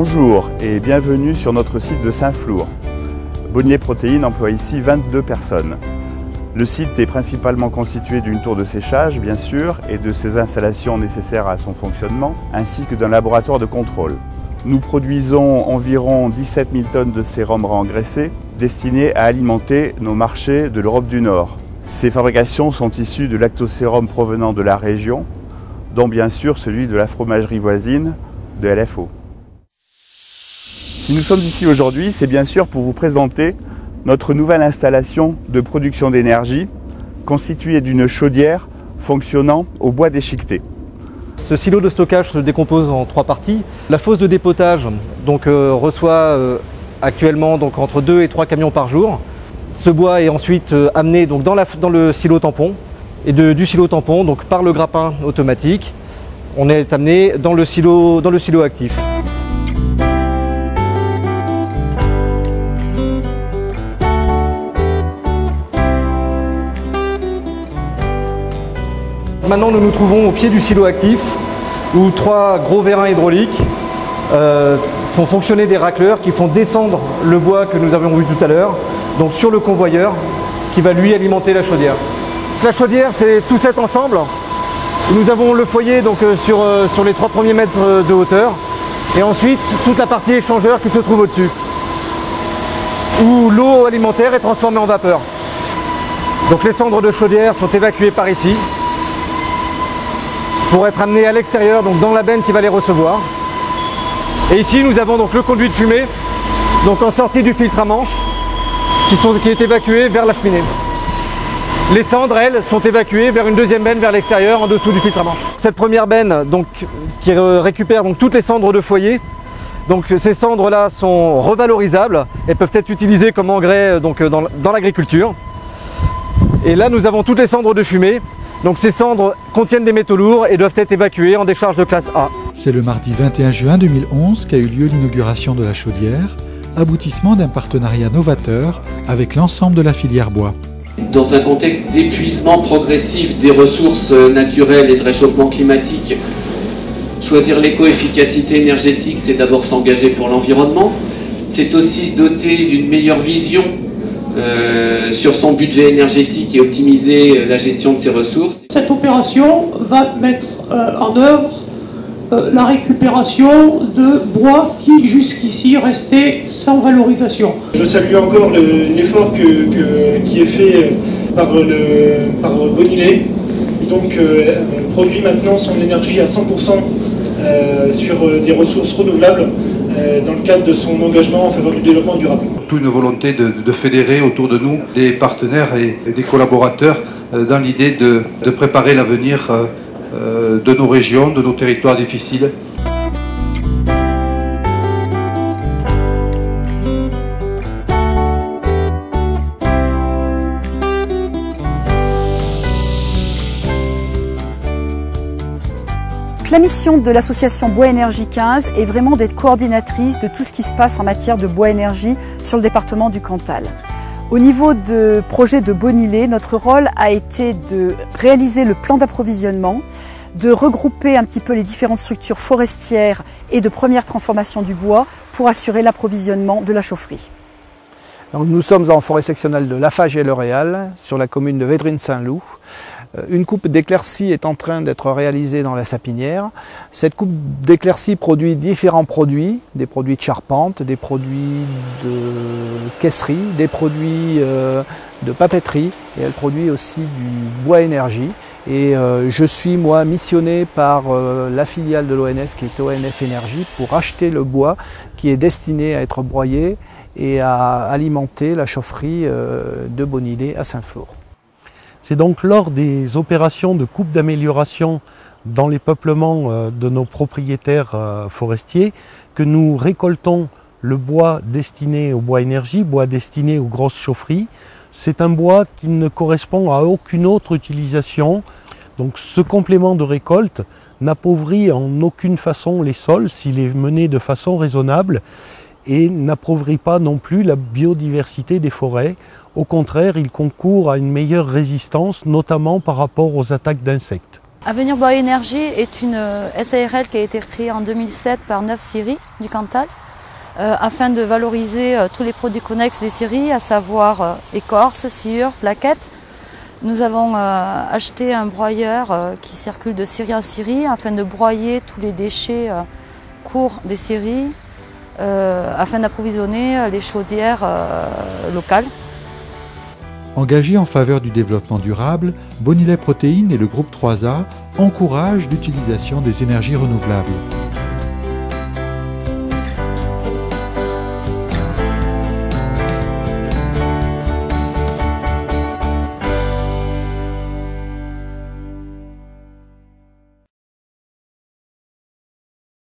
Bonjour et bienvenue sur notre site de Saint-Flour. Bonnier Protéines emploie ici 22 personnes. Le site est principalement constitué d'une tour de séchage, bien sûr, et de ses installations nécessaires à son fonctionnement, ainsi que d'un laboratoire de contrôle. Nous produisons environ 17 000 tonnes de sérum réengraissé, destinées à alimenter nos marchés de l'Europe du Nord. Ces fabrications sont issues de lactosérum provenant de la région, dont bien sûr celui de la fromagerie voisine de LFO. Si nous sommes ici aujourd'hui, c'est bien sûr pour vous présenter notre nouvelle installation de production d'énergie constituée d'une chaudière fonctionnant au bois déchiqueté. Ce silo de stockage se décompose en 3 parties. La fosse de dépotage reçoit actuellement entre 2 et 3 camions par jour. Ce bois est ensuite amené dans le silo tampon et du silo tampon par le grappin automatique. On est amené dans le silo actif. Maintenant, nous nous trouvons au pied du silo actif où 3 gros vérins hydrauliques font fonctionner des racleurs qui font descendre le bois que nous avions vu tout à l'heure sur le convoyeur qui va lui alimenter la chaudière. La chaudière, c'est tout cet ensemble. Nous avons le foyer sur les 3 premiers mètres de hauteur et ensuite toute la partie échangeur qui se trouve au-dessus où l'eau alimentaire est transformée en vapeur. Donc les cendres de chaudière sont évacuées par ici pour être amenées à l'extérieur, dans la benne qui va les recevoir. Et ici, nous avons le conduit de fumée, en sortie du filtre à manche, qui est évacué vers la cheminée. Les cendres, elles, sont évacuées vers une deuxième benne vers l'extérieur, en dessous du filtre à manche. Cette première benne, qui récupère toutes les cendres de foyer, ces cendres-là sont revalorisables et peuvent être utilisées comme engrais dans l'agriculture. Et là, nous avons toutes les cendres de fumée. Ces cendres contiennent des métaux lourds et doivent être évacuées en décharge de classe A. C'est le mardi 21 juin 2011 qu'a eu lieu l'inauguration de la chaudière, aboutissement d'un partenariat novateur avec l'ensemble de la filière bois. Dans un contexte d'épuisement progressif des ressources naturelles et de réchauffement climatique, choisir l'éco-efficacité énergétique, c'est d'abord s'engager pour l'environnement. C'est aussi se doter d'une meilleure vision sur son budget énergétique et optimiser la gestion de ses ressources. Cette opération va mettre en œuvre la récupération de bois qui jusqu'ici restait sans valorisation. Je salue encore l'effort qui est fait par Bonnier, qui produit maintenant son énergie à 100% sur des ressources renouvelables dans le cadre de son engagement en faveur du développement durable. Surtout une volonté de fédérer autour de nous des partenaires et des collaborateurs dans l'idée de préparer l'avenir de nos régions, de nos territoires difficiles. La mission de l'association Bois Énergie 15 est vraiment d'être coordinatrice de tout ce qui se passe en matière de bois énergie sur le département du Cantal. Au niveau de projet de Bonnier, notre rôle a été de réaliser le plan d'approvisionnement, de regrouper un petit peu les différentes structures forestières et de première transformation du bois pour assurer l'approvisionnement de la chaufferie. Donc nous sommes en forêt sectionnelle de Lafarge et le Réal, sur la commune de Védrines-Saint-Loup. Une coupe d'éclaircie est en train d'être réalisée dans la sapinière. Cette coupe d'éclaircie produit différents produits, des produits de charpente, des produits de caisserie, des produits de papeterie et elle produit aussi du bois énergie. Et je suis moi missionné par la filiale de l'ONF qui est ONF Énergie pour acheter le bois qui est destiné à être broyé et à alimenter la chaufferie de Bonnier à Saint-Flour. C'est donc lors des opérations de coupe d'amélioration dans les peuplements de nos propriétaires forestiers que nous récoltons le bois destiné au bois énergie, bois destiné aux grosses chaufferies. C'est un bois qui ne correspond à aucune autre utilisation. Donc ce complément de récolte n'appauvrit en aucune façon les sols s'il est mené de façon raisonnable et n'appauvrit pas non plus la biodiversité des forêts. Au contraire, il concourt à une meilleure résistance, notamment par rapport aux attaques d'insectes. Avenir Bois Énergie est une SARL qui a été créée en 2007 par 9 scieries du Cantal afin de valoriser tous les produits connexes des scieries, à savoir écorce, sciure, plaquettes. Nous avons acheté un broyeur qui circule de scierie en scierie afin de broyer tous les déchets courts des scieries afin d'approvisionner les chaudières locales. Engagés en faveur du développement durable, Bonnilet Protéines et le groupe 3A encouragent l'utilisation des énergies renouvelables.